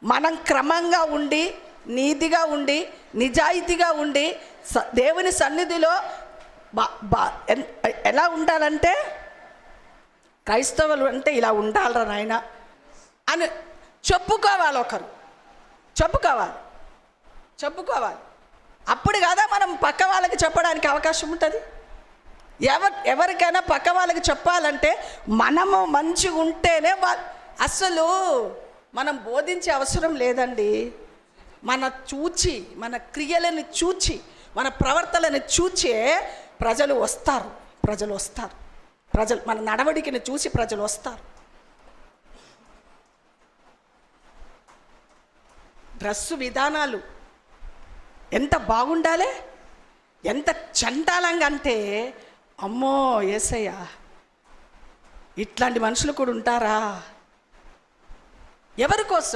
మనం క్రమంగా ఉండి, నీతిగా ఉండి, నిజాయితీగా ఉండి దేవుని సన్నిధిలో ఎలా ఉండాలంటే, క్రైస్తవులు అంటే ఇలా ఉండాలరా నాయన అని చెప్పుకోవాలి. ఒకరు చెప్పుకోవాలి. అప్పుడు కదా మనం పక్క వాళ్ళకి చెప్పడానికి అవకాశం ఉంటుంది. ఎవరికైనా పక్క వాళ్ళకి చెప్పాలంటే మనము మంచిగా ఉంటేనే అసలు మనం బోధించే అవసరం లేదండి. మన క్రియలను చూచి, మన ప్రవర్తనని చూచే ప్రజలు వస్తారు. మన నడవడికని చూసి ప్రజలు వస్తారు. డ్రెస్సు విధానాలు ఎంత బాగుండాలి, ఎంత చండాలంగా అంటే, అమ్మో యేసయ్య, ఇట్లాంటి మనుషులు కూడా ఉంటారా? ఎవరి కోసం?